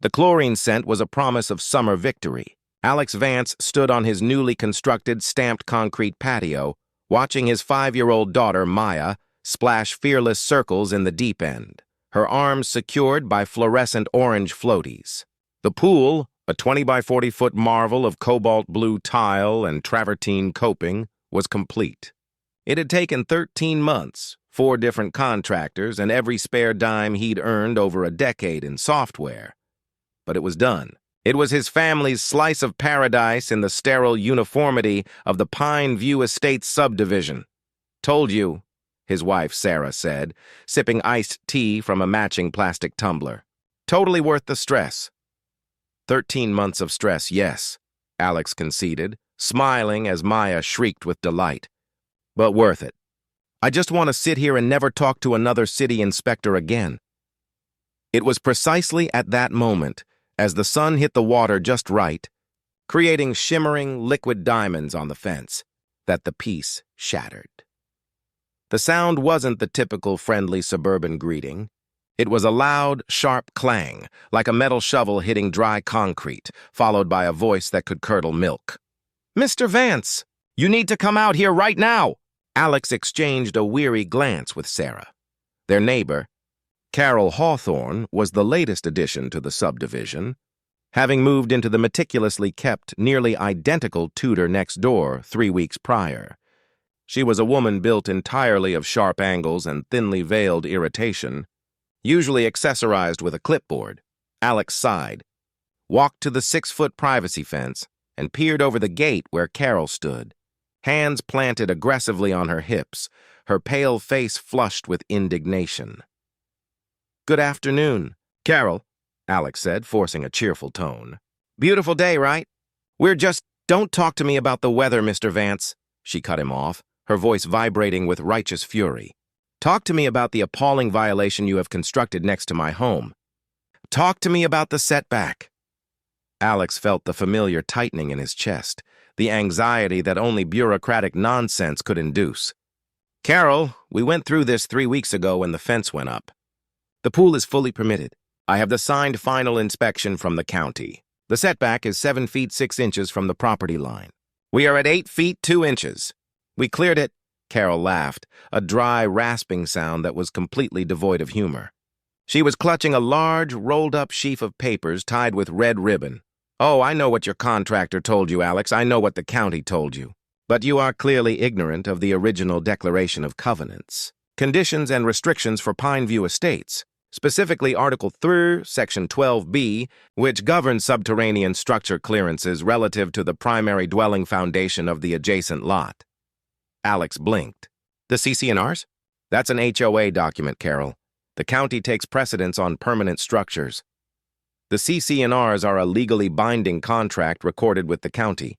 The chlorine scent was a promise of summer victory. Alex Vance stood on his newly constructed stamped concrete patio, watching his 5-year-old daughter, Maya, splash fearless circles in the deep end, her arms secured by fluorescent orange floaties. The pool, a 20 by 40-foot marvel of cobalt blue tile and travertine coping, was complete. It had taken 13 months, 4 different contractors, and every spare dime he'd earned over a decade in software. But it was done. It was his family's slice of paradise in the sterile uniformity of the Pine View Estates subdivision. "Told you," his wife Sarah said, sipping iced tea from a matching plastic tumbler. "Totally worth the stress." 13 months of stress, yes, Alex conceded, smiling as Maya shrieked with delight. But worth it. I just want to sit here and never talk to another city inspector again. It was precisely at that moment, as the sun hit the water just right, creating shimmering liquid diamonds on the fence, that the peace shattered. The sound wasn't the typical friendly suburban greeting. It was a loud, sharp clang, like a metal shovel hitting dry concrete, followed by a voice that could curdle milk. "Mr. Vance, you need to come out here right now!" Alex exchanged a weary glance with Sarah. Their neighbor, Carol Hawthorne, was the latest addition to the subdivision, having moved into the meticulously kept, nearly identical Tudor next door 3 weeks prior. She was a woman built entirely of sharp angles and thinly veiled irritation, usually accessorized with a clipboard. Alex sighed, walked to the 6-foot privacy fence, and peered over the gate where Carol stood, hands planted aggressively on her hips, her pale face flushed with indignation. "Good afternoon, Carol," Alex said, forcing a cheerful tone. "Beautiful day, right? Don't talk to me about the weather, Mr. Vance," she cut him off, her voice vibrating with righteous fury. "Talk to me about the appalling violation you have constructed next to my home. Talk to me about the setback." Alex felt the familiar tightening in his chest, the anxiety that only bureaucratic nonsense could induce. "Carol, we went through this 3 weeks ago when the fence went up. The pool is fully permitted. I have the signed final inspection from the county. The setback is 7 feet 6 inches from the property line. We are at 8 feet 2 inches. We cleared it." Carol laughed, a dry, rasping sound that was completely devoid of humor. She was clutching a large, rolled-up sheaf of papers tied with red ribbon. "Oh, I know what your contractor told you, Alex. I know what the county told you. But you are clearly ignorant of the original Declaration of Covenants, conditions and restrictions for Pine View Estates, specifically Article 3, Section 12B, which governs subterranean structure clearances relative to the primary dwelling foundation of the adjacent lot." Alex blinked. "The CC&Rs? That's an HOA document, Carol. The county takes precedence on permanent structures. The CC&Rs are a legally binding contract recorded with the county."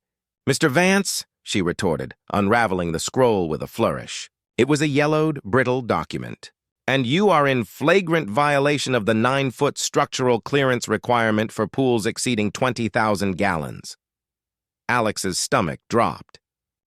"Mr. Vance," she retorted, unraveling the scroll with a flourish. It was a yellowed, brittle document. "And you are in flagrant violation of the 9-foot structural clearance requirement for pools exceeding 20,000 gallons. Alex's stomach dropped.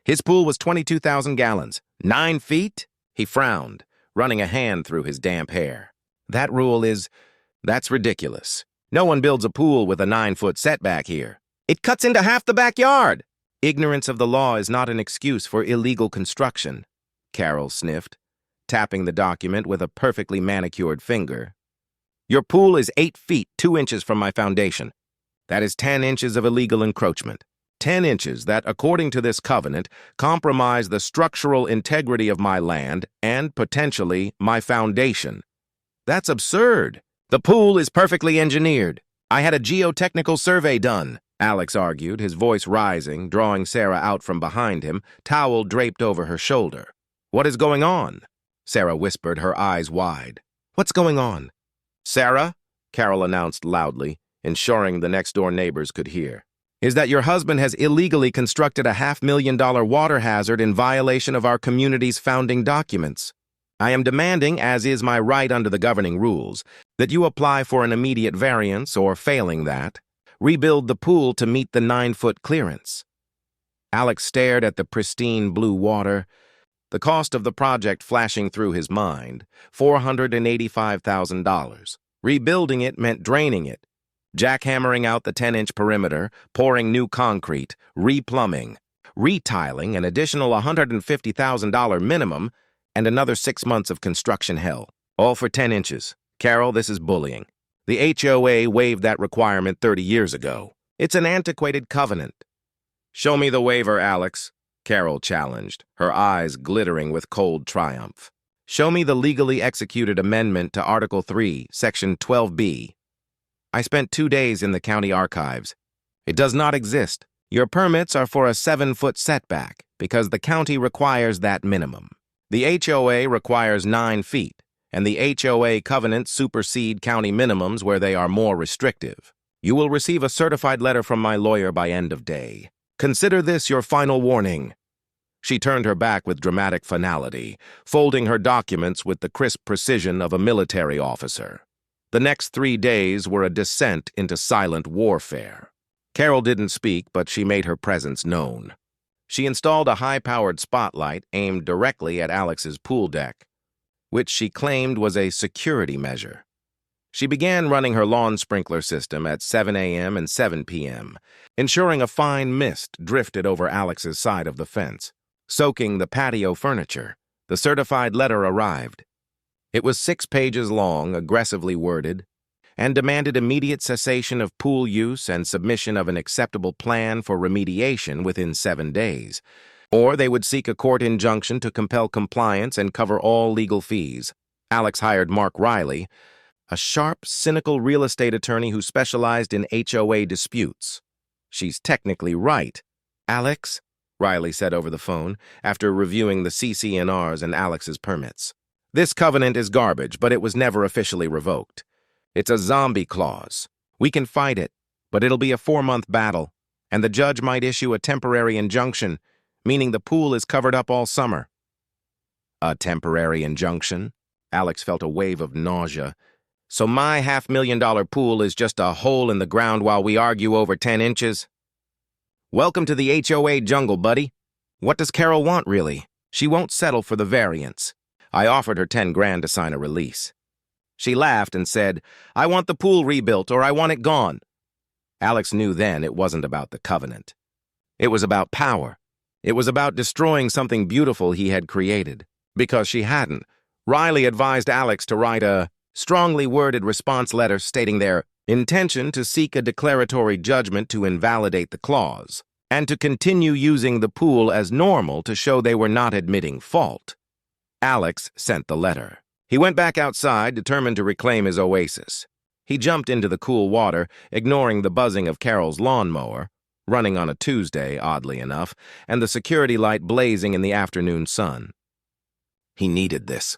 His pool was 22,000 gallons. 9 feet? He frowned, running a hand through his damp hair. That's ridiculous. No one builds a pool with a 9-foot setback here. It cuts into half the backyard." "Ignorance of the law is not an excuse for illegal construction," Carol sniffed, tapping the document with a perfectly manicured finger. "Your pool is 8 feet 2 inches from my foundation. That is 10 inches of illegal encroachment. 10 inches that, according to this covenant, compromise the structural integrity of my land and, potentially, my foundation. That's absurd. The pool is perfectly engineered. I had a geotechnical survey done," Alex argued, his voice rising, drawing Sarah out from behind him, towel draped over her shoulder. "What is going on?" Sarah whispered, her eyes wide. "What's going on?" "Sarah," Carol announced loudly, ensuring the next-door neighbors could hear, "is that your husband has illegally constructed a $500,000 water hazard in violation of our community's founding documents. I am demanding, as is my right under the governing rules, that you apply for an immediate variance or, failing that, rebuild the pool to meet the 9-foot clearance." Alex stared at the pristine blue water, the cost of the project flashing through his mind, $485,000. Rebuilding it meant draining it, jackhammering out the 10-inch perimeter, pouring new concrete, replumbing, retiling an additional $150,000 minimum, and another 6 months of construction hell. All for 10 inches. Carol, this is bullying. The HOA waived that requirement 30 years ago. It's an antiquated covenant. Show me the waiver, Alex, Carol challenged, her eyes glittering with cold triumph. Show me the legally executed amendment to Article 3, Section 12B. I spent 2 days in the county archives. It does not exist. Your permits are for a 7-foot setback because the county requires that minimum. The HOA requires 9 feet, and the HOA covenants supersede county minimums where they are more restrictive. You will receive a certified letter from my lawyer by end of day. Consider this your final warning. She turned her back with dramatic finality, folding her documents with the crisp precision of a military officer. The next 3 days were a descent into silent warfare. Carol didn't speak, but she made her presence known. She installed a high-powered spotlight aimed directly at Alex's pool deck, which she claimed was a security measure. She began running her lawn sprinkler system at 7 a.m. and 7 p.m., ensuring a fine mist drifted over Alex's side of the fence, soaking the patio furniture. The certified letter arrived. It was 6 pages long, aggressively worded, and demanded immediate cessation of pool use and submission of an acceptable plan for remediation within 7 days, or they would seek a court injunction to compel compliance and cover all legal fees. Alex hired Mark Riley, a sharp, cynical real estate attorney who specialized in HOA disputes. She's technically right. Alex, Riley said over the phone, after reviewing the CC&Rs and Alex's permits. This covenant is garbage, but it was never officially revoked. It's a zombie clause. We can fight it, but it'll be a 4-month battle, and the judge might issue a temporary injunction, meaning the pool is covered up all summer. A temporary injunction? Alex felt a wave of nausea. So my $500,000 pool is just a hole in the ground while we argue over 10 inches? Welcome to the HOA jungle, buddy. What does Carol want, really? She won't settle for the variance. I offered her 10 grand to sign a release. She laughed and said, I want the pool rebuilt or I want it gone. Alex knew then it wasn't about the covenant. It was about power. It was about destroying something beautiful he had created. Because she hadn't, Riley advised Alex to write a strongly worded response letter stating their intention to seek a declaratory judgment to invalidate the clause, and to continue using the pool as normal to show they were not admitting fault. Alex sent the letter. He went back outside, determined to reclaim his oasis. He jumped into the cool water, ignoring the buzzing of Carol's lawnmower, running on a Tuesday, oddly enough, and the security light blazing in the afternoon sun. He needed this.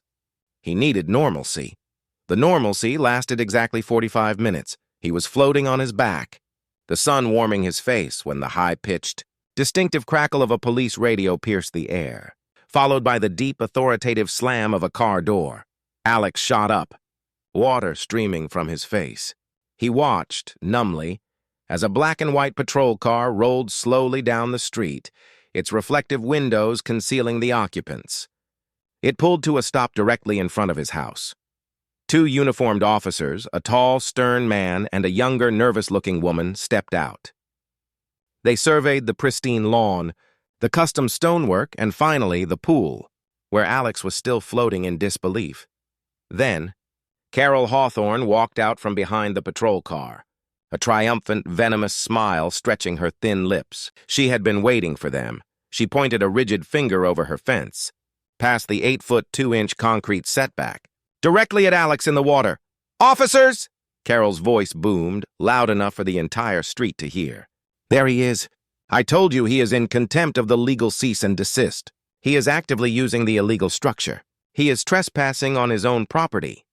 He needed normalcy. The normalcy lasted exactly 45 minutes. He was floating on his back, the sun warming his face when the high-pitched, distinctive crackle of a police radio pierced the air, followed by the deep, authoritative slam of a car door. Alex shot up, water streaming from his face. He watched, numbly, as a black-and-white patrol car rolled slowly down the street, its reflective windows concealing the occupants. It pulled to a stop directly in front of his house. 2 uniformed officers, a tall, stern man and a younger, nervous-looking woman, stepped out. They surveyed the pristine lawn, the custom stonework, and finally the pool, where Alex was still floating in disbelief. Then, Carol Hawthorne walked out from behind the patrol car, a triumphant, venomous smile stretching her thin lips. She had been waiting for them. She pointed a rigid finger over her fence, past the 8-foot 2-inch concrete setback, directly at Alex in the water. Officers! Carol's voice boomed, loud enough for the entire street to hear. There he is. I told you he is in contempt of the legal cease and desist. He is actively using the illegal structure. He is trespassing on his own property.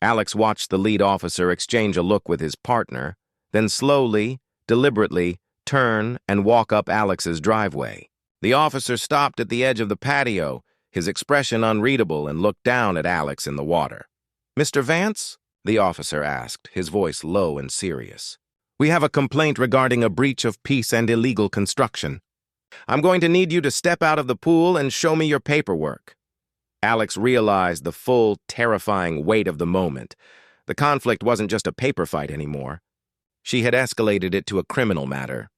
Alex watched the lead officer exchange a look with his partner, then slowly, deliberately, turn and walk up Alex's driveway. The officer stopped at the edge of the patio, his expression unreadable, and looked down at Alex in the water. Mr. Vance? The officer asked, his voice low and serious. We have a complaint regarding a breach of peace and illegal construction. I'm going to need you to step out of the pool and show me your paperwork. Alex realized the full, terrifying weight of the moment. The conflict wasn't just a paper fight anymore. She had escalated it to a criminal matter.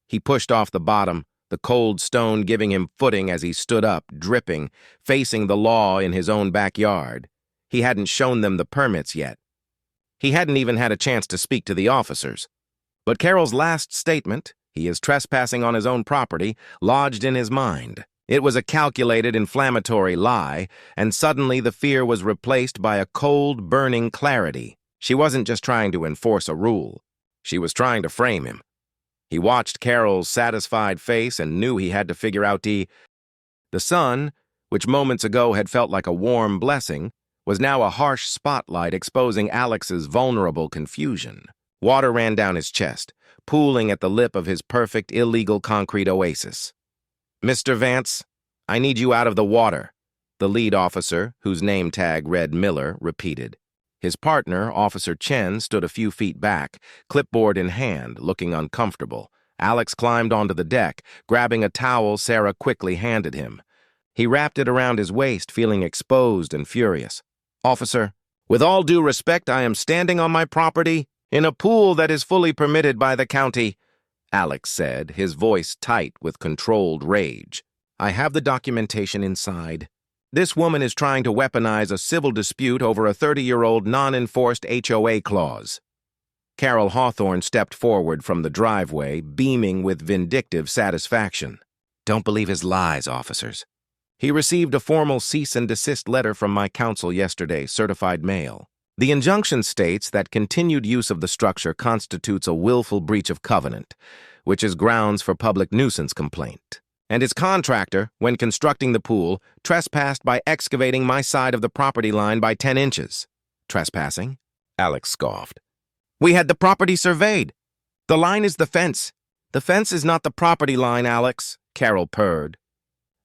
He pushed off the bottom, the cold stone giving him footing as he stood up, dripping, facing the law in his own backyard. He hadn't shown them the permits yet. He hadn't even had a chance to speak to the officers. But Carol's last statement, he is trespassing on his own property, lodged in his mind. It was a calculated, inflammatory lie, and suddenly the fear was replaced by a cold, burning clarity. She wasn't just trying to enforce a rule. She was trying to frame him. He watched Carol's satisfied face and knew he had to figure out the sun, which moments ago had felt like a warm blessing, was now a harsh spotlight exposing Alex's vulnerable confusion. Water ran down his chest, pooling at the lip of his perfect, illegal concrete oasis. "Mr. Vance, I need you out of the water," the lead officer, whose name tag read Miller, repeated. His partner, Officer Chen, stood a few feet back, clipboard in hand, looking uncomfortable. Alex climbed onto the deck, grabbing a towel Sarah quickly handed him. He wrapped it around his waist, feeling exposed and furious. "Officer, with all due respect, I am standing on my property in a pool that is fully permitted by the county," Alex said, his voice tight with controlled rage. "I have the documentation inside. This woman is trying to weaponize a civil dispute over a 30-year-old non-enforced HOA clause." Carol Hawthorne stepped forward from the driveway, beaming with vindictive satisfaction. "Don't believe his lies, officers. He received a formal cease and desist letter from my counsel yesterday, certified mail. The injunction states that continued use of the structure constitutes a willful breach of covenant, which is grounds for public nuisance complaint. And his contractor, when constructing the pool, trespassed by excavating my side of the property line by 10 inches. Trespassing? Alex scoffed. "We had the property surveyed. The line is the fence. The fence is not the property line, Alex," Carol purred.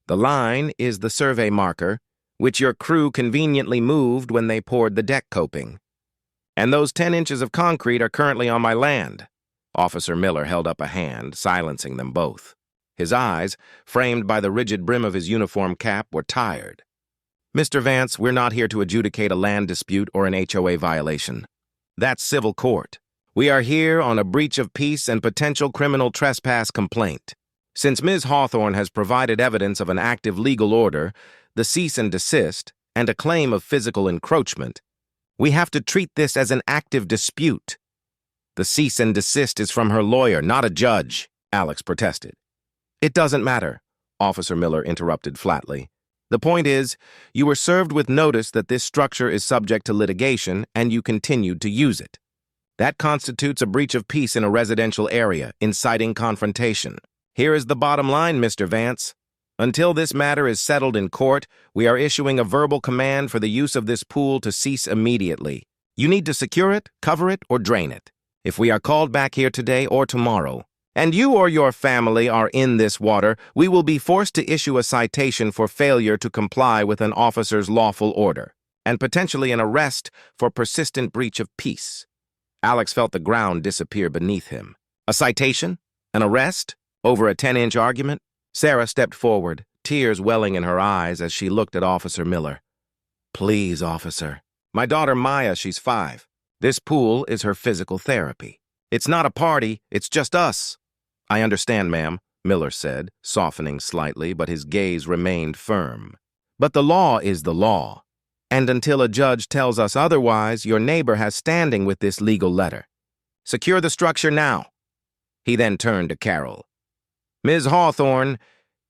"The line is the survey marker, which your crew conveniently moved when they poured the deck coping. And those 10 inches of concrete are currently on my land." Officer Miller held up a hand, silencing them both. His eyes, framed by the rigid brim of his uniform cap, were tired. "Mr. Vance, we're not here to adjudicate a land dispute or an HOA violation. That's civil court. We are here on a breach of peace and potential criminal trespass complaint. Since Ms. Hawthorne has provided evidence of an active legal order, the cease and desist, and a claim of physical encroachment, we have to treat this as an active dispute." "The cease and desist is from her lawyer, not a judge," Alex protested. "It doesn't matter," Officer Miller interrupted flatly. "The point is, you were served with notice that this structure is subject to litigation, and you continued to use it. That constitutes a breach of peace in a residential area, inciting confrontation. Here is the bottom line, Mr. Vance. Until this matter is settled in court, we are issuing a verbal command for the use of this pool to cease immediately. You need to secure it, cover it, or drain it. If we are called back here today or tomorrow, and you or your family are in this water, we will be forced to issue a citation for failure to comply with an officer's lawful order, and potentially an arrest for persistent breach of peace." Alex felt the ground disappear beneath him. A citation? An arrest? Over a 10-inch argument? Sarah stepped forward, tears welling in her eyes as she looked at Officer Miller. "Please, officer. My daughter Maya, she's 5. This pool is her physical therapy. It's not a party, it's just us." "I understand, ma'am," Miller said, softening slightly, but his gaze remained firm. "But the law is the law. And until a judge tells us otherwise, your neighbor has standing with this legal letter. Secure the structure now." He then turned to Carol. "Ms. Hawthorne,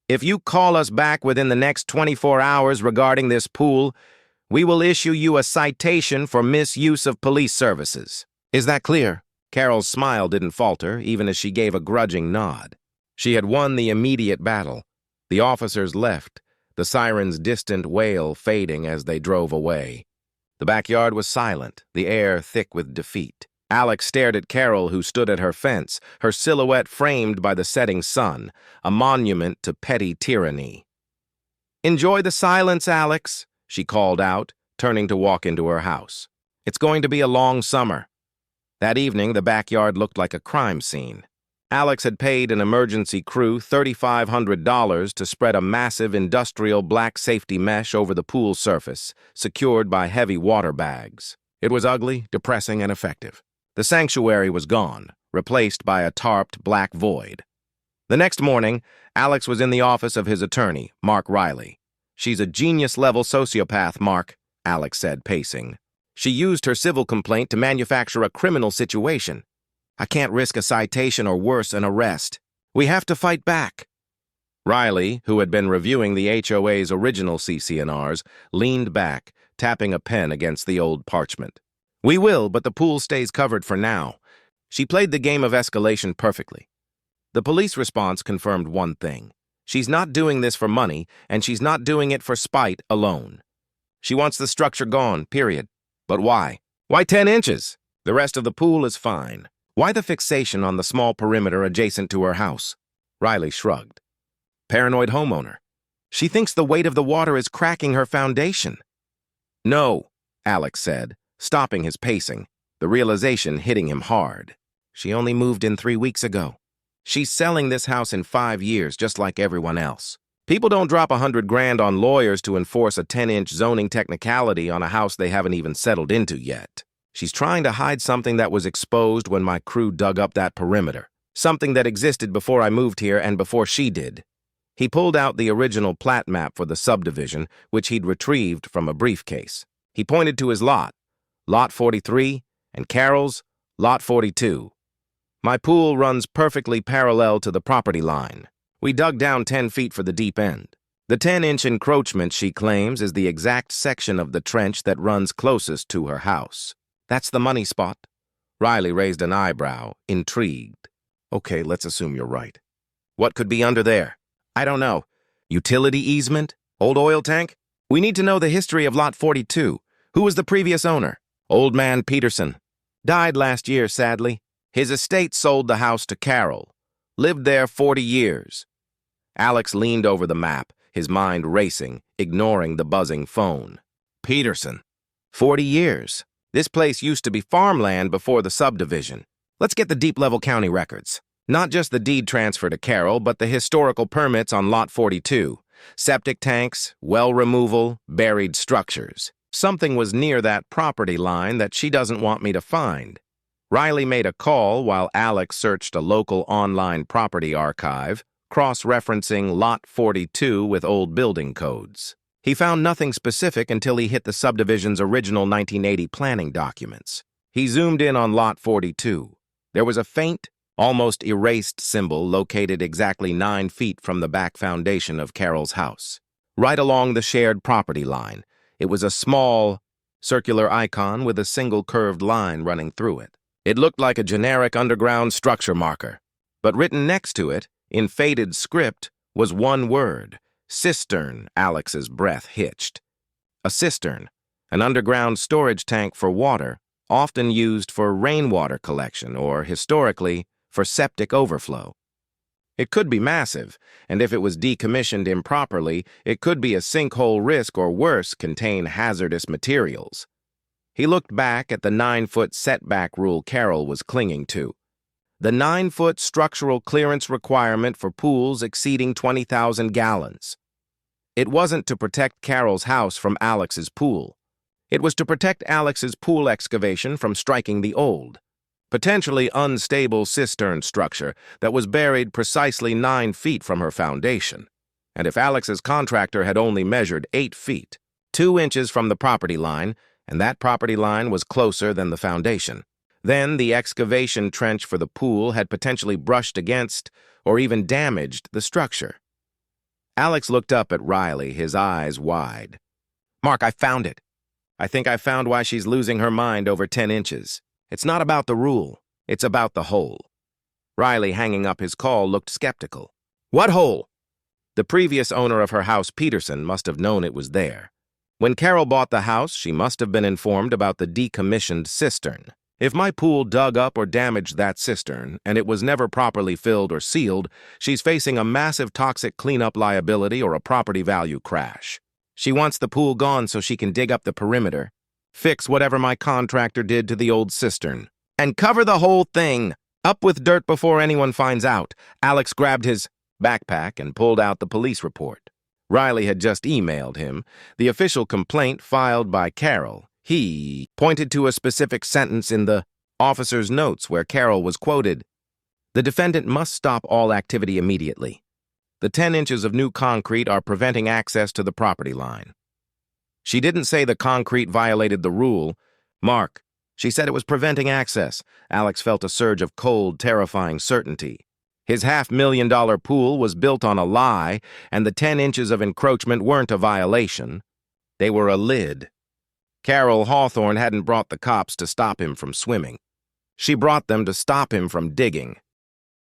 if you call us back within the next 24 hours regarding this pool, we will issue you a citation for misuse of police services. Is that clear?" Carol's smile didn't falter, even as she gave a grudging nod. She had won the immediate battle. The officers left, the siren's distant wail fading as they drove away. The backyard was silent, the air thick with defeat. Alex stared at Carol, who stood at her fence, her silhouette framed by the setting sun, a monument to petty tyranny. "Enjoy the silence, Alex," she called out, turning to walk into her house. "It's going to be a long summer." That evening, the backyard looked like a crime scene. Alex had paid an emergency crew $3,500 to spread a massive industrial black safety mesh over the pool surface, secured by heavy water bags. It was ugly, depressing, and effective. The sanctuary was gone, replaced by a tarped black void. The next morning, Alex was in the office of his attorney, Mark Riley. "She's a genius-level sociopath, Mark," Alex said, pacing. "She used her civil complaint to manufacture a criminal situation. I can't risk a citation or worse, an arrest. We have to fight back." Riley, who had been reviewing the HOA's original CC&Rs, leaned back, tapping a pen against the old parchment. "We will, but the pool stays covered for now." She played the game of escalation perfectly. The police response confirmed one thing. She's not doing this for money, and she's not doing it for spite alone. She wants the structure gone, period. But why? Why 10 inches? The rest of the pool is fine. Why the fixation on the small perimeter adjacent to her house? Riley shrugged. Paranoid homeowner. She thinks the weight of the water is cracking her foundation. "No," Alex said, stopping his pacing, the realization hitting him hard. "She only moved in 3 weeks ago. She's selling this house in 5 years, just like everyone else. People don't drop $100,000 on lawyers to enforce a 10-inch zoning technicality on a house they haven't even settled into yet. She's trying to hide something that was exposed when my crew dug up that perimeter. Something that existed before I moved here and before she did." He pulled out the original plat map for the subdivision, which he'd retrieved from a briefcase. He pointed to his lot, Lot 43, and Carol's, Lot 42. "My pool runs perfectly parallel to the property line. We dug down 10 feet for the deep end. The 10-inch encroachment, she claims, is the exact section of the trench that runs closest to her house. That's the money spot." Riley raised an eyebrow, intrigued. "Okay, let's assume you're right. What could be under there?" "I don't know. Utility easement? Old oil tank? We need to know the history of Lot 42. Who was the previous owner?" "Old man Peterson. Died last year, sadly. His estate sold the house to Carol. Lived there 40 years. Alex leaned over the map, his mind racing, ignoring the buzzing phone. "Peterson. 40 years. This place used to be farmland before the subdivision. Let's get the deep-level county records. Not just the deed transfer to Carol, but the historical permits on Lot 42. Septic tanks, well removal, buried structures. Something was near that property line that she doesn't want me to find." Riley made a call while Alex searched a local online property archive, cross-referencing Lot 42 with old building codes. He found nothing specific until he hit the subdivision's original 1980 planning documents. He zoomed in on Lot 42. There was a faint, almost erased symbol located exactly 9 feet from the back foundation of Carol's house. Right along the shared property line, it was a small, circular icon with a single curved line running through it. It looked like a generic underground structure marker, but written next to it, in faded script, was one word: cistern. Alex's breath hitched. A cistern, an underground storage tank for water, often used for rainwater collection or, historically, for septic overflow. It could be massive, and if it was decommissioned improperly, it could be a sinkhole risk or worse, contain hazardous materials. He looked back at the 9-foot setback rule Carol was clinging to. The 9-foot structural clearance requirement for pools exceeding 20,000 gallons. It wasn't to protect Carol's house from Alex's pool. It was to protect Alex's pool excavation from striking the old, potentially unstable cistern structure that was buried precisely 9 feet from her foundation. And if Alex's contractor had only measured 8 feet, 2 inches from the property line, and that property line was closer than the foundation, then the excavation trench for the pool had potentially brushed against or even damaged the structure. Alex looked up at Riley, his eyes wide. "Mark, I found it. I think I found why she's losing her mind over 10 inches. It's not about the rule. It's about the hole." Riley, hanging up his call, looked skeptical. "What hole?" The previous owner of her house, Peterson, must have known it was there. When Carol bought the house, she must have been informed about the decommissioned cistern. If my pool dug up or damaged that cistern, and it was never properly filled or sealed, she's facing a massive toxic cleanup liability or a property value crash. She wants the pool gone so she can dig up the perimeter, fix whatever my contractor did to the old cistern, and cover the whole thing. Up with dirt before anyone finds out. Alex grabbed his backpack and pulled out the police report. Riley had just emailed him the official complaint filed by Carol. He pointed to a specific sentence in the officer's notes where Carol was quoted, "The defendant must stop all activity immediately. The 10 inches of new concrete are preventing access to the property line." She didn't say the concrete violated the rule. Mark, she said it was preventing access. Alex felt a surge of cold, terrifying certainty. His $500,000 pool was built on a lie, and the 10 inches of encroachment weren't a violation. They were a lid. Carol Hawthorne hadn't brought the cops to stop him from swimming. She brought them to stop him from digging.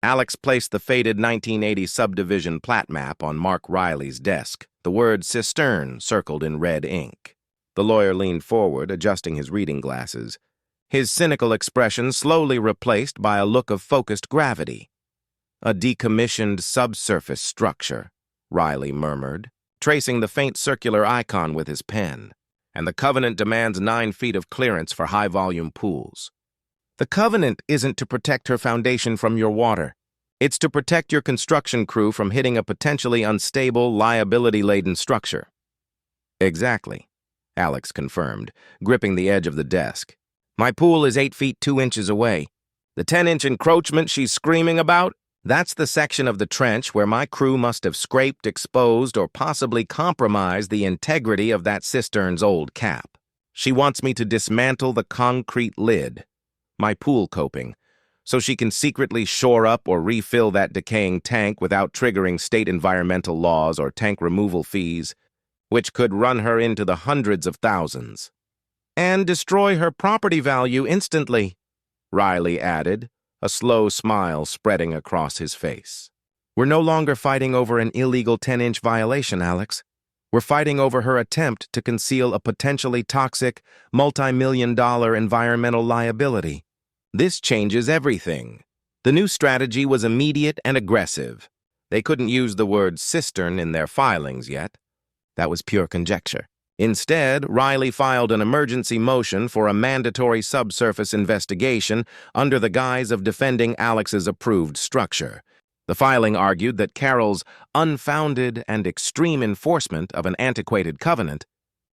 Alex placed the faded 1980 subdivision plat map on Mark Riley's desk, the word cistern circled in red ink. The lawyer leaned forward, adjusting his reading glasses, his cynical expression slowly replaced by a look of focused gravity. "A decommissioned subsurface structure," Riley murmured, tracing the faint circular icon with his pen. "And the covenant demands 9 feet of clearance for high-volume pools." "The covenant isn't to protect her foundation from your water. It's to protect your construction crew from hitting a potentially unstable, liability-laden structure." "Exactly," Alex confirmed, gripping the edge of the desk. "My pool is 8 feet 2 inches away. The 10-inch encroachment she's screaming about? That's the section of the trench where my crew must have scraped, exposed, or possibly compromised the integrity of that cistern's old cap. She wants me to dismantle the concrete lid, my pool coping, so she can secretly shore up or refill that decaying tank without triggering state environmental laws or tank removal fees, which could run her into the hundreds of thousands. And destroy her property value instantly," Riley added, a slow smile spreading across his face. "We're no longer fighting over an illegal 10-inch violation, Alex. We're fighting over her attempt to conceal a potentially toxic, multi-million-dollar environmental liability. This changes everything." The new strategy was immediate and aggressive. They couldn't use the word cistern in their filings yet. That was pure conjecture. Instead, Riley filed an emergency motion for a mandatory subsurface investigation under the guise of defending Alex's approved structure. The filing argued that Carol's unfounded and extreme enforcement of an antiquated covenant,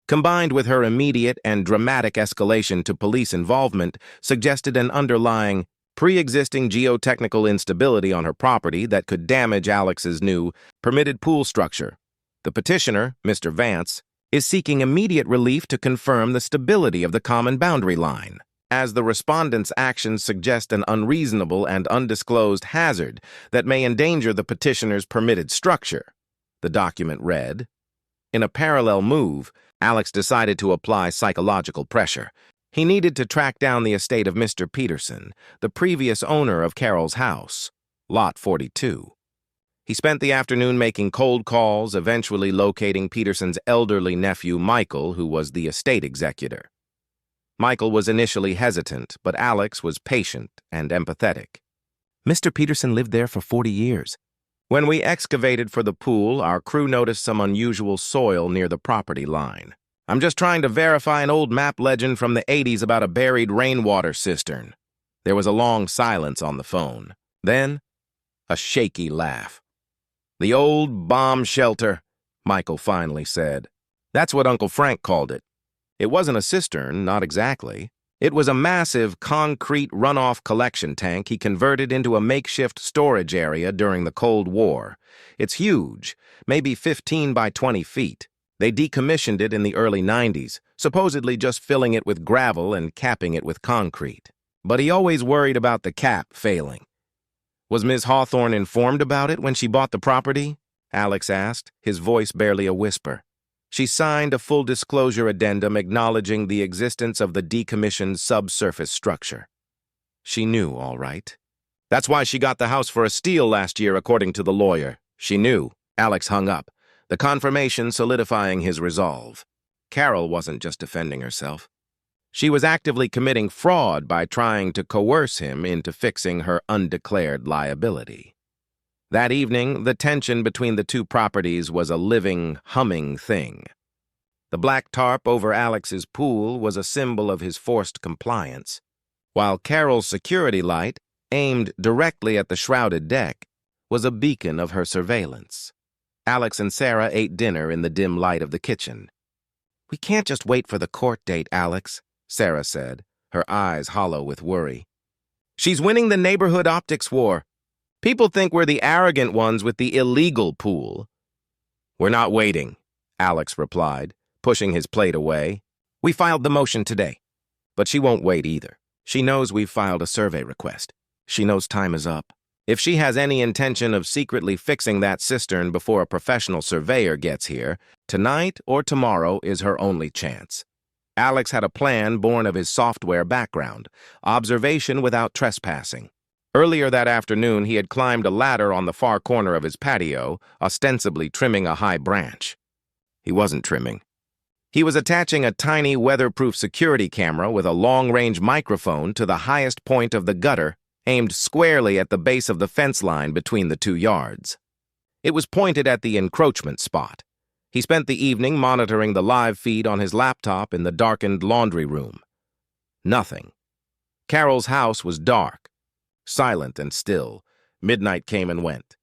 combined with her immediate and dramatic escalation to police involvement, suggested an underlying, pre-existing geotechnical instability on her property that could damage Alex's new, permitted pool structure. The petitioner, Mr. Vance, is seeking immediate relief to confirm the stability of the common boundary line, as the respondent's actions suggest an unreasonable and undisclosed hazard that may endanger the petitioner's permitted structure, the document read. In a parallel move, Alex decided to apply psychological pressure. He needed to track down the estate of Mr. Peterson, the previous owner of Carol's house, Lot 42. He spent the afternoon making cold calls, eventually locating Peterson's elderly nephew, Michael, who was the estate executor. Michael was initially hesitant, but Alex was patient and empathetic. "Mr. Peterson lived there for 40 years. When we excavated for the pool, our crew noticed some unusual soil near the property line. I'm just trying to verify an old map legend from the 80s about a buried rainwater cistern." There was a long silence on the phone. Then, a shaky laugh. "The old bomb shelter," Michael finally said. "That's what Uncle Frank called it. It wasn't a cistern, not exactly. It was a massive concrete runoff collection tank he converted into a makeshift storage area during the Cold War. It's huge, maybe 15 by 20 feet. They decommissioned it in the early 90s, supposedly just filling it with gravel and capping it with concrete. But he always worried about the cap failing." "Was Ms. Hawthorne informed about it when she bought the property?" Alex asked, his voice barely a whisper. "She signed a full disclosure addendum acknowledging the existence of the decommissioned subsurface structure. She knew, all right. That's why she got the house for a steal last year, according to the lawyer. She knew." Alex hung up, the confirmation solidifying his resolve. Carol wasn't just defending herself. She was actively committing fraud by trying to coerce him into fixing her undeclared liability. That evening, the tension between the two properties was a living, humming thing. The black tarp over Alex's pool was a symbol of his forced compliance, while Carol's security light, aimed directly at the shrouded deck, was a beacon of her surveillance. Alex and Sarah ate dinner in the dim light of the kitchen. "We can't just wait for the court date, Alex," Sarah said, her eyes hollow with worry. "She's winning the neighborhood optics war. People think we're the arrogant ones with the illegal pool." "We're not waiting," Alex replied, pushing his plate away. "We filed the motion today." But she won't wait either. She knows we've filed a survey request. She knows time is up. If she has any intention of secretly fixing that cistern before a professional surveyor gets here, tonight or tomorrow is her only chance. Alex had a plan born of his software background, observation without trespassing. Earlier that afternoon, he had climbed a ladder on the far corner of his patio, ostensibly trimming a high branch. He wasn't trimming. He was attaching a tiny weatherproof security camera with a long-range microphone to the highest point of the gutter, aimed squarely at the base of the fence line between the 2 yards. It was pointed at the encroachment spot. He spent the evening monitoring the live feed on his laptop in the darkened laundry room. Nothing. Carol's house was dark, silent and still. Midnight came and went.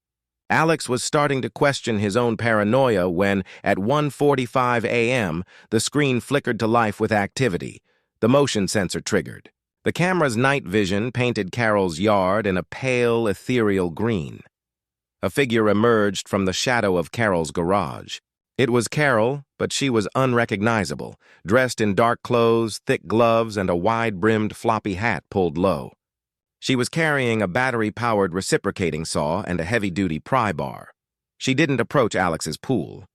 Alex was starting to question his own paranoia when, at 1:45 a.m., the screen flickered to life with activity. The motion sensor triggered. The camera's night vision painted Carol's yard in a pale, ethereal green. A figure emerged from the shadow of Carol's garage. It was Carol, but she was unrecognizable, dressed in dark clothes, thick gloves, and a wide-brimmed floppy hat pulled low. She was carrying a battery-powered reciprocating saw and a heavy-duty pry bar. She didn't approach Alex's pool.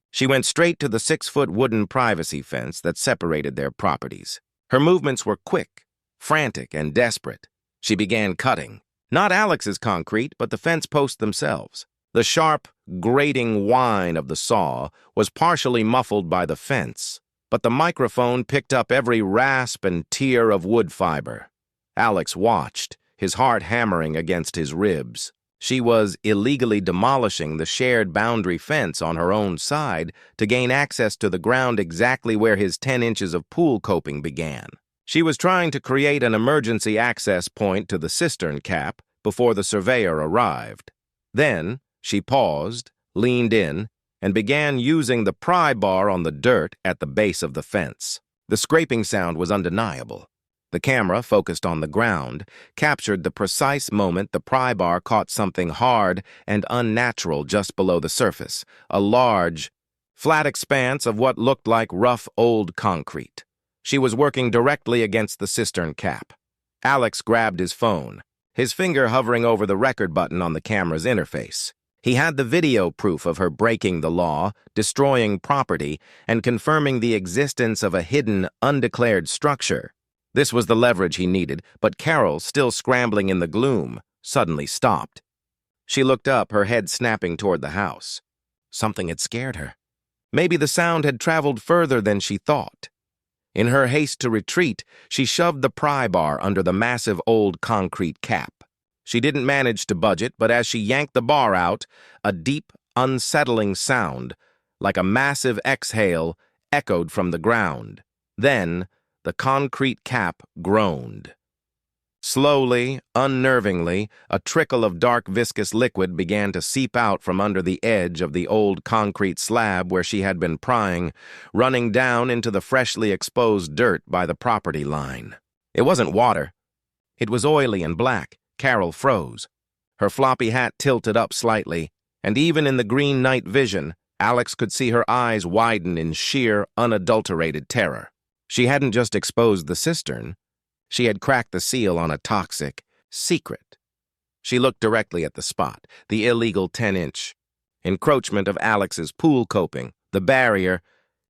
She went straight to the 6-foot wooden privacy fence that separated their properties. Her movements were quick, frantic, and desperate. She began cutting. Not Alex's concrete, but the fence posts themselves. The sharp, grating whine of the saw was partially muffled by the fence, but the microphone picked up every rasp and tear of wood fiber. Alex watched, his heart hammering against his ribs. She was illegally demolishing the shared boundary fence on her own side to gain access to the ground exactly where his 10 inches of pool coping began. She was trying to create an emergency access point to the cistern cap before the surveyor arrived. Then, she paused, leaned in, and began using the pry bar on the dirt at the base of the fence. The scraping sound was undeniable. The camera, focused on the ground, captured the precise moment the pry bar caught something hard and unnatural just below the surface, a large, flat expanse of what looked like rough old concrete. She was working directly against the cistern cap. Alex grabbed his phone, his finger hovering over the record button on the camera's interface. He had the video proof of her breaking the law, destroying property, and confirming the existence of a hidden, undeclared structure. This was the leverage he needed, but Carol, still scrambling in the gloom, suddenly stopped. She looked up, her head snapping toward the house. Something had scared her. Maybe the sound had traveled further than she thought. In her haste to retreat, she shoved the pry bar under the massive old concrete cap. She didn't manage to budge it, but as she yanked the bar out, a deep, unsettling sound, like a massive exhale, echoed from the ground. Then, the concrete cap groaned. Slowly, unnervingly, a trickle of dark viscous liquid began to seep out from under the edge of the old concrete slab where she had been prying, running down into the freshly exposed dirt by the property line. It wasn't water. It was oily and black. Carol froze. Her floppy hat tilted up slightly, and even in the green night vision, Alex could see her eyes widen in sheer, unadulterated terror. She hadn't just exposed the cistern. She had cracked the seal on a toxic secret. She looked directly at the spot, the illegal 10-inch encroachment of Alex's pool coping, the barrier.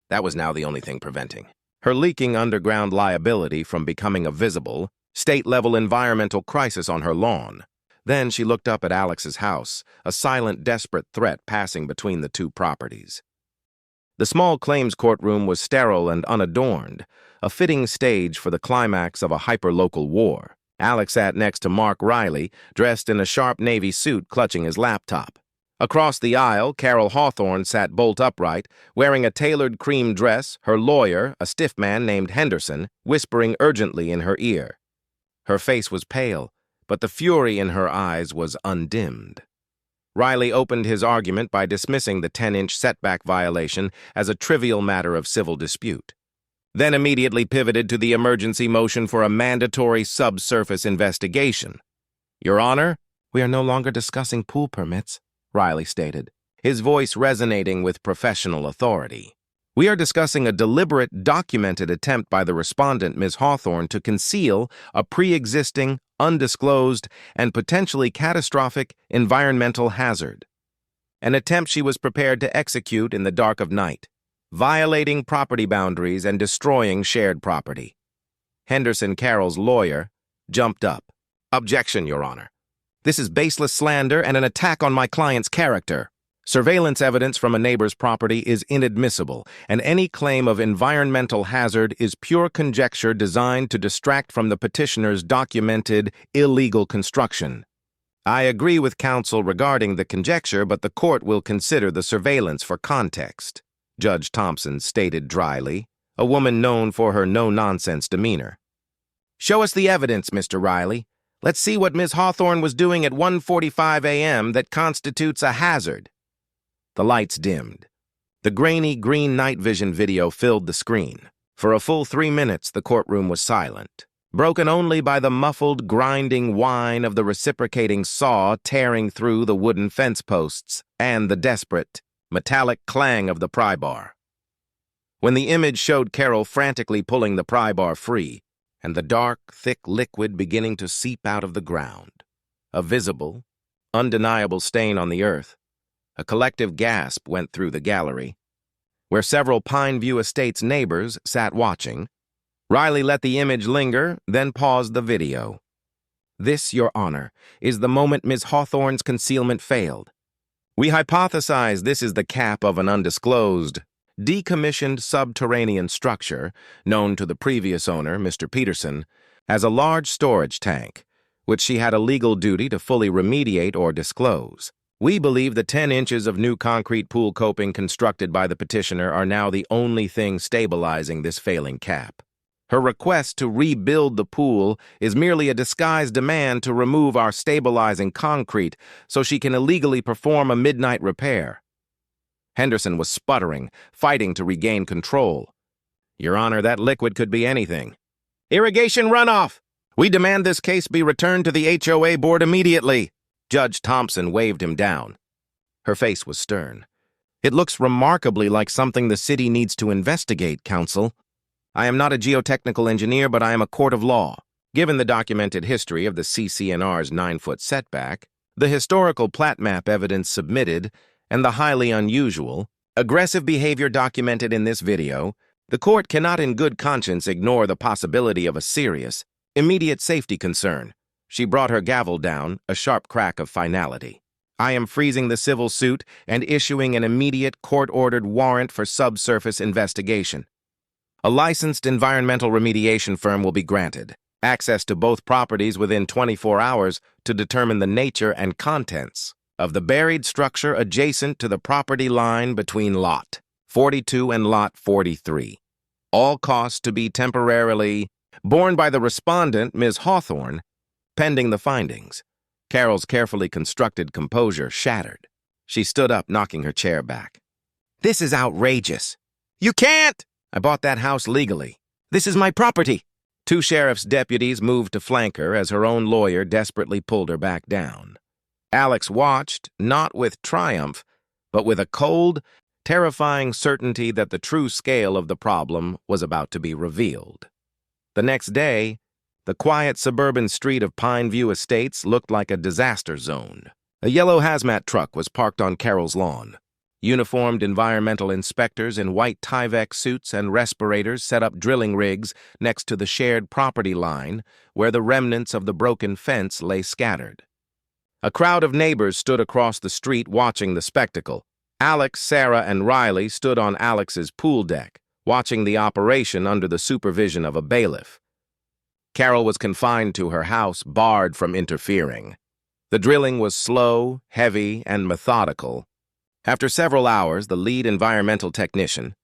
That was now the only thing preventing her leaking underground liability from becoming a visible, state-level environmental crisis on her lawn. Then she looked up at Alex's house, a silent, desperate threat passing between the two properties. The small claims courtroom was sterile and unadorned, a fitting stage for the climax of a hyperlocal war. Alex sat next to Mark Riley, dressed in a sharp navy suit, clutching his laptop. Across the aisle, Carol Hawthorne sat bolt upright, wearing a tailored cream dress, her lawyer, a stiff man named Henderson, whispering urgently in her ear. Her face was pale, but the fury in her eyes was undimmed. Riley opened his argument by dismissing the 10-inch setback violation as a trivial matter of civil dispute. then immediately pivoted to the emergency motion for a mandatory subsurface investigation. Your Honor, we are no longer discussing pool permits, Riley stated, his voice resonating with professional authority. We are discussing a deliberate, documented attempt by the respondent, Ms. Hawthorne, to conceal a pre-existing, undisclosed, and potentially catastrophic environmental hazard. An attempt she was prepared to execute in the dark of night, violating property boundaries and destroying shared property. Henderson Carroll's lawyer jumped up. Objection, Your Honor. This is baseless slander and an attack on my client's character. Surveillance evidence from a neighbor's property is inadmissible, and any claim of environmental hazard is pure conjecture designed to distract from the petitioner's documented illegal construction. I agree with counsel regarding the conjecture, but the court will consider the surveillance for context, Judge Thompson stated dryly, a woman known for her no-nonsense demeanor. Show us the evidence, Mr. Riley. Let's see what Ms. Hawthorne was doing at 1:45 a.m. that constitutes a hazard. The lights dimmed. The grainy green night vision video filled the screen. For a full 3 minutes, the courtroom was silent, broken only by the muffled, grinding whine of the reciprocating saw tearing through the wooden fence posts and the desperate, metallic clang of the pry bar. When the image showed Carroll frantically pulling the pry bar free, and the dark, thick liquid beginning to seep out of the ground, a visible, undeniable stain on the earth, a collective gasp went through the gallery, where several Pineview Estates neighbors sat watching. Riley let the image linger, then paused the video. This, Your Honor, is the moment Ms. Hawthorne's concealment failed. We hypothesize this is the cap of an undisclosed, decommissioned subterranean structure known to the previous owner, Mr. Peterson, as a large storage tank, which she had a legal duty to fully remediate or disclose. We believe the 10 inches of new concrete pool coping constructed by the petitioner are now the only thing stabilizing this failing cap. Her request to rebuild the pool is merely a disguised demand to remove our stabilizing concrete so she can illegally perform a midnight repair. Henderson was sputtering, fighting to regain control. Your Honor, that liquid could be anything. Irrigation runoff! We demand this case be returned to the HOA board immediately. Judge Thompson waved him down. Her face was stern. It looks remarkably like something the city needs to investigate, counsel. I am not a geotechnical engineer, but I am a court of law. Given the documented history of the CC&R's 9-foot setback, the historical plat map evidence submitted, and the highly unusual, aggressive behavior documented in this video, the court cannot in good conscience ignore the possibility of a serious, immediate safety concern. She brought her gavel down, a sharp crack of finality. I am freezing the civil suit and issuing an immediate court-ordered warrant for subsurface investigation. A licensed environmental remediation firm will be granted access to both properties within 24 hours to determine the nature and contents of the buried structure adjacent to the property line between Lot 42 and Lot 43. All costs to be temporarily borne by the respondent, Ms. Hawthorne, pending the findings. Carroll's carefully constructed composure shattered. She stood up, knocking her chair back. This is outrageous. You can't! I bought that house legally. This is my property. 2 sheriff's deputies moved to flank her as her own lawyer desperately pulled her back down. Alex watched, not with triumph, but with a cold, terrifying certainty that the true scale of the problem was about to be revealed. The next day, the quiet suburban street of Pineview Estates looked like a disaster zone. A yellow hazmat truck was parked on Carroll's lawn. Uniformed environmental inspectors in white Tyvek suits and respirators set up drilling rigs next to the shared property line where the remnants of the broken fence lay scattered. A crowd of neighbors stood across the street watching the spectacle. Alex, Sarah, and Riley stood on Alex's pool deck, watching the operation under the supervision of a bailiff. Carroll was confined to her house, barred from interfering. The drilling was slow, heavy, and methodical. After several hours, the lead environmental technician,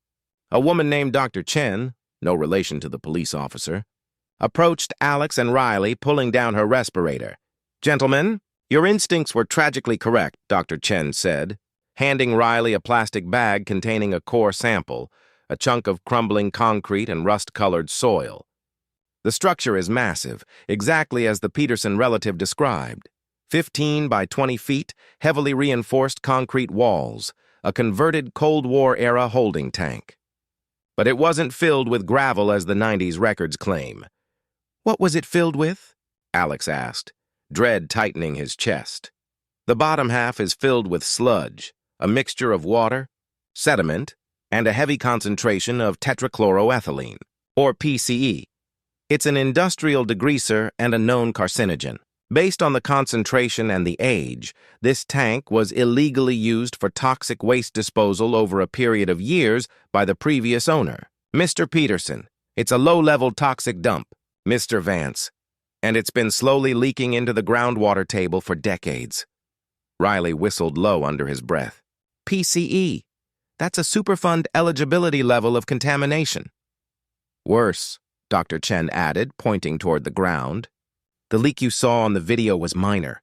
a woman named Dr. Chen, no relation to the police officer, approached Alex and Riley, pulling down her respirator. "Gentlemen, your instincts were tragically correct," Dr. Chen said, handing Riley a plastic bag containing a core sample, a chunk of crumbling concrete and rust-colored soil. The structure is massive, exactly as the Peterson relative described. 15 by 20 feet, heavily reinforced concrete walls, a converted Cold War-era holding tank. But it wasn't filled with gravel as the 90s records claim. "What was it filled with?" Alex asked, dread tightening his chest. "The bottom half is filled with sludge, a mixture of water, sediment, and a heavy concentration of tetrachloroethylene, or PCE. It's an industrial degreaser and a known carcinogen. Based on the concentration and the age, this tank was illegally used for toxic waste disposal over a period of years by the previous owner, Mr. Peterson. It's a low-level toxic dump, Mr. Vance, and it's been slowly leaking into the groundwater table for decades." Riley whistled low under his breath. "PCE. That's a Superfund eligibility level of contamination." "Worse," Dr. Chen added, pointing toward the ground. "The leak you saw on the video was minor.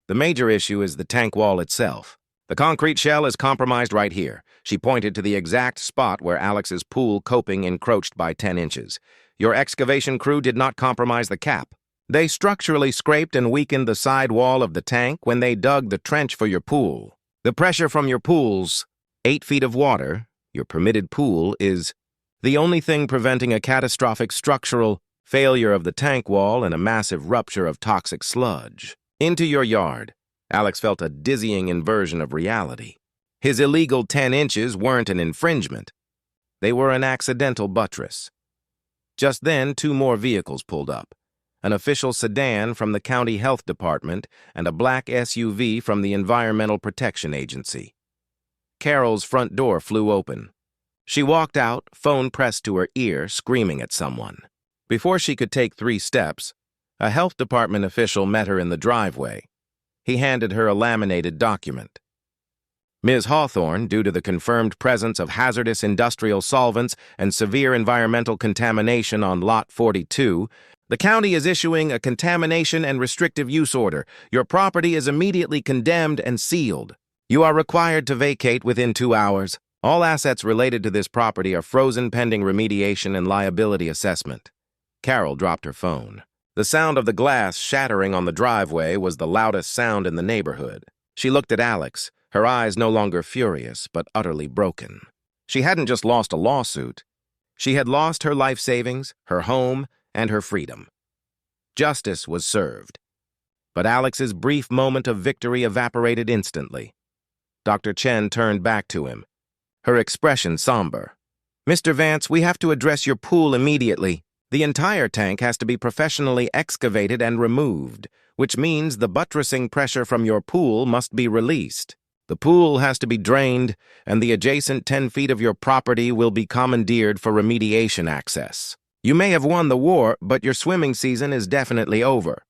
The major issue is the tank wall itself. The concrete shell is compromised right here." She pointed to the exact spot where Alex's pool coping encroached by 10 inches. "Your excavation crew did not compromise the cap. They structurally scraped and weakened the side wall of the tank when they dug the trench for your pool. The pressure from your pool's 8 feet of water, your permitted pool, is the only thing preventing a catastrophic structural failure of the tank wall and a massive rupture of toxic sludge into your yard." Alex felt a dizzying inversion of reality. His illegal 10 inches weren't an infringement. They were an accidental buttress. Just then, 2 more vehicles pulled up. An official sedan from the county health department and a black SUV from the Environmental Protection Agency. Carol's front door flew open. She walked out, phone pressed to her ear, screaming at someone. Before she could take 3 steps, a health department official met her in the driveway. He handed her a laminated document. "Ms. Hawthorne, due to the confirmed presence of hazardous industrial solvents and severe environmental contamination on Lot 42, the county is issuing a contamination and restrictive use order. Your property is immediately condemned and sealed. You are required to vacate within 2 hours. All assets related to this property are frozen pending remediation and liability assessment." Carol dropped her phone. The sound of the glass shattering on the driveway was the loudest sound in the neighborhood. She looked at Alex, her eyes no longer furious, but utterly broken. She hadn't just lost a lawsuit. She had lost her life savings, her home, and her freedom. Justice was served. But Alex's brief moment of victory evaporated instantly. Dr. Chen turned back to him, her expression somber. "Mr. Vance, we have to address your pool immediately. The entire tank has to be professionally excavated and removed, which means the buttressing pressure from your pool must be released. The pool has to be drained, and the adjacent 10 feet of your property will be commandeered for remediation access. You may have won the war, but your swimming season is definitely over."